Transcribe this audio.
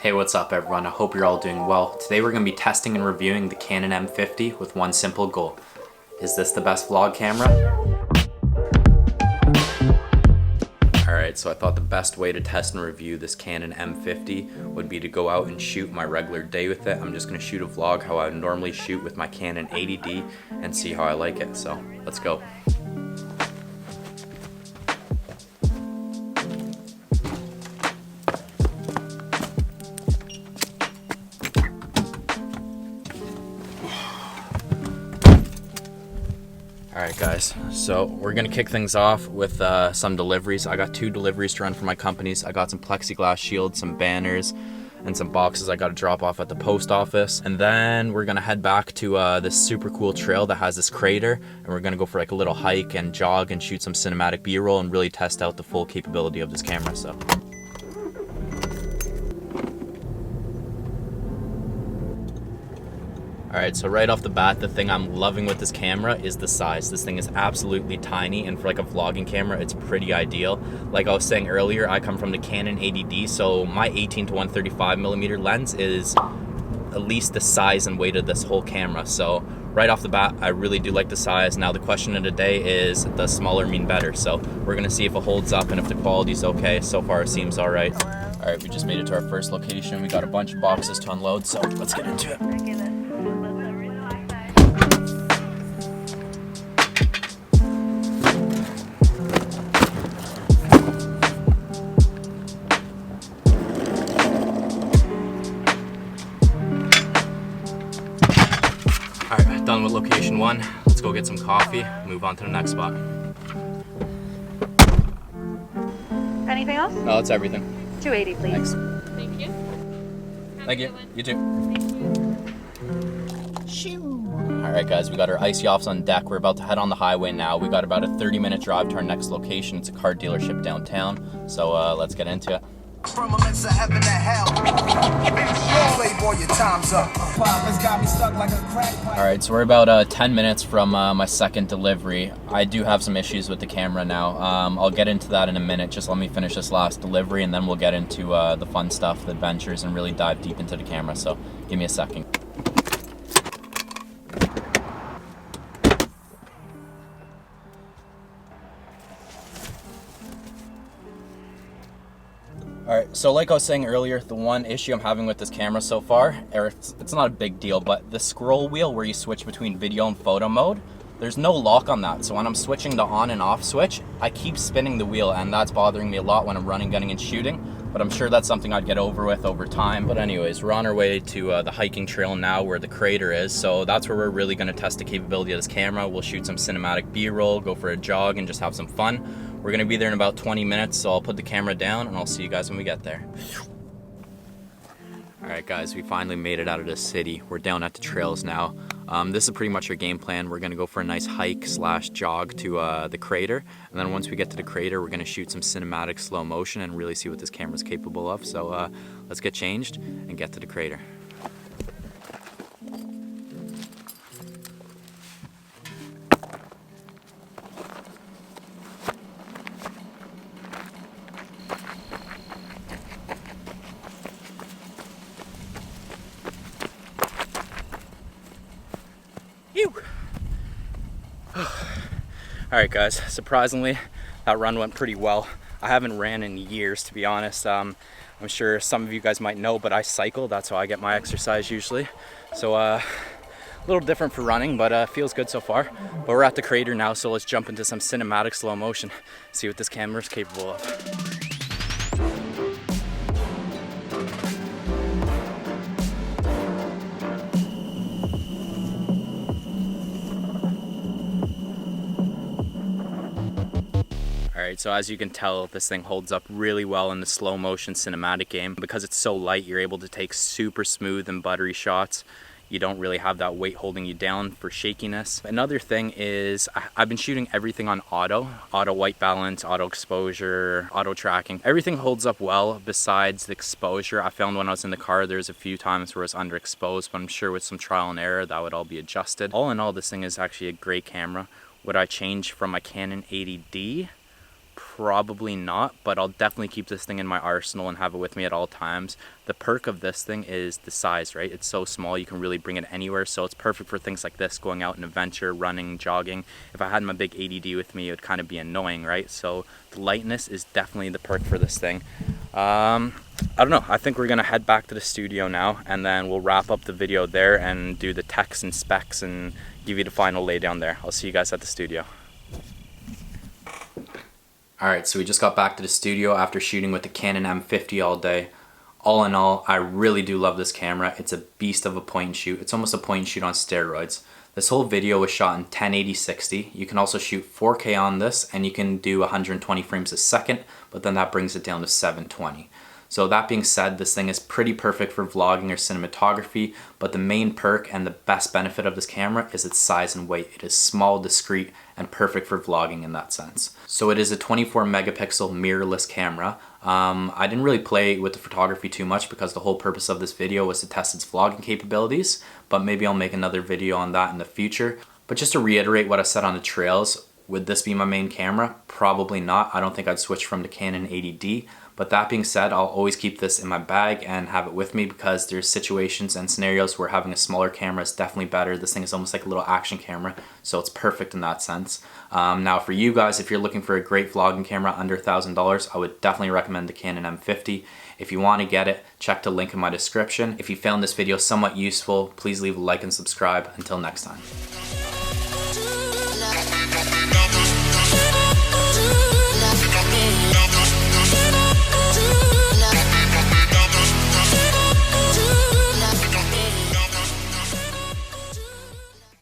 Hey, what's up everyone? I hope you're all doing well. Today we're going to be testing and reviewing the Canon M50 with one simple goal. Is this the best vlog camera? Alright, so I thought the best way to test and review this Canon M50 would be to go out and shoot my regular day with it. I'm just going to shoot a vlog how I would normally shoot with my Canon 80D and see how I like it. So, let's go. Alright guys, so we're gonna kick things off with some deliveries. I got 2 deliveries to run for my companies. I got some plexiglass shields, some banners, and some boxes I gotta drop off at the post office. And then we're gonna head back to this super cool trail that has this crater, and we're gonna go for like a little hike and jog and shoot some cinematic B-roll and really test out the full capability of this camera. So. Alright, so right off the bat, the thing I'm loving with this camera is the size. This thing is absolutely tiny, and for like a vlogging camera, it's pretty ideal. Like I was saying earlier, I come from the Canon 80D, so my 18 to 135mm lens is at least the size and weight of this whole camera. So right off the bat, I really do like the size. Now the question of the day is, does smaller mean better? So we're gonna see if it holds up and if the quality's okay. So far it seems alright. Alright, we just made it to our first location. We got a bunch of boxes to unload, so let's get into it. Alright, done with location 1. Let's go get some coffee, move on to the next spot. Anything else? No, that's everything. 280, please. Thanks. Thank you. Thank you. You too. Thank you. Alright guys, we got our icy offs on deck. We're about to head on the highway now. We got about a 30-minute drive to our next location. It's a car dealership downtown. So let's get into it. Firmaments of heaven and hell. Playboy, your time's up. Got me stuck like a crack pipe. Alright, so we're about 10 minutes from my second delivery. I do have some issues with the camera now. I'll get into that in a minute. Just let me finish this last delivery and then we'll get into the fun stuff, the adventures, and really dive deep into the camera. So give me a second. Alright, so like I was saying earlier, the one issue I'm having with this camera so far, or it's not a big deal, but the scroll wheel where you switch between video and photo mode, there's no lock on that. So when I'm switching the on and off switch, I keep spinning the wheel, and that's bothering me a lot when I'm running, gunning, and shooting. But I'm sure that's something I'd get over with over time. But anyways, we're on our way to the hiking trail now where the crater is. So that's where we're really going to test the capability of this camera. We'll shoot some cinematic B-roll, go for a jog, and just have some fun. We're going to be there in about 20 minutes, so I'll put the camera down and I'll see you guys when we get there. Alright guys, we finally made it out of the city. We're down at the trails now. This is pretty much our game plan. We're going to go for a nice hike slash jog to the crater. And then once we get to the crater, we're going to shoot some cinematic slow motion and really see what this camera's capable of. So let's get changed and get to the crater. Alright guys, surprisingly that run went pretty well. I haven't ran in years, to be honest. I'm sure some of you guys might know, but I cycle. That's how I get my exercise usually. So a little different for running, but feels good so far. But we're at the crater now, so let's jump into some cinematic slow motion, see what this camera is capable of. Alright, so as you can tell, this thing holds up really well in the slow motion cinematic game. Because it's so light, you're able to take super smooth and buttery shots. You don't really have that weight holding you down for shakiness. Another thing is I've been shooting everything on auto white balance, auto exposure, auto tracking. Everything holds up well besides the exposure. I found when I was in the car, there's a few times where it's underexposed, but I'm sure with some trial and error that would all be adjusted. All in all, this thing is actually a great camera. Would I change from my Canon 80D? Probably not, but I'll definitely keep this thing in my arsenal and have it with me at all times. The perk of this thing is the size, right? It's so small, you can really bring it anywhere, so it's perfect for things like this, going out in adventure, running, jogging. If I had my big ADD with me, it would kind of be annoying, right? So the lightness is definitely the perk for this thing. I don't know, I think we're gonna head back to the studio now, and then we'll wrap up the video there and do the text and specs and give you the final laydown there. I'll see you guys at the studio. Alright, so we just got back to the studio after shooting with the Canon M50 all day. All in all, I really do love this camera. It's a beast of a point and shoot. It's almost a point and shoot on steroids. This whole video was shot in 1080-60. You can also shoot 4K on this, and you can do 120 frames a second, but then that brings it down to 720. So that being said, this thing is pretty perfect for vlogging or cinematography, but the main perk and the best benefit of this camera is its size and weight. It is small, discreet, and perfect for vlogging in that sense. So it is a 24 megapixel mirrorless camera. I didn't really play with the photography too much because the whole purpose of this video was to test its vlogging capabilities, but maybe I'll make another video on that in the future. But just to reiterate what I said on the trails, would this be my main camera? Probably not. I don't think I'd switch from the Canon 80D. But that being said, I'll always keep this in my bag and have it with me because there's situations and scenarios where having a smaller camera is definitely better. This thing is almost like a little action camera, so it's perfect in that sense. Now for you guys, if you're looking for a great vlogging camera under $1,000, I would definitely recommend the Canon M50. If you want to get it, check the link in my description. If you found this video somewhat useful, please leave a like and subscribe. Until next time.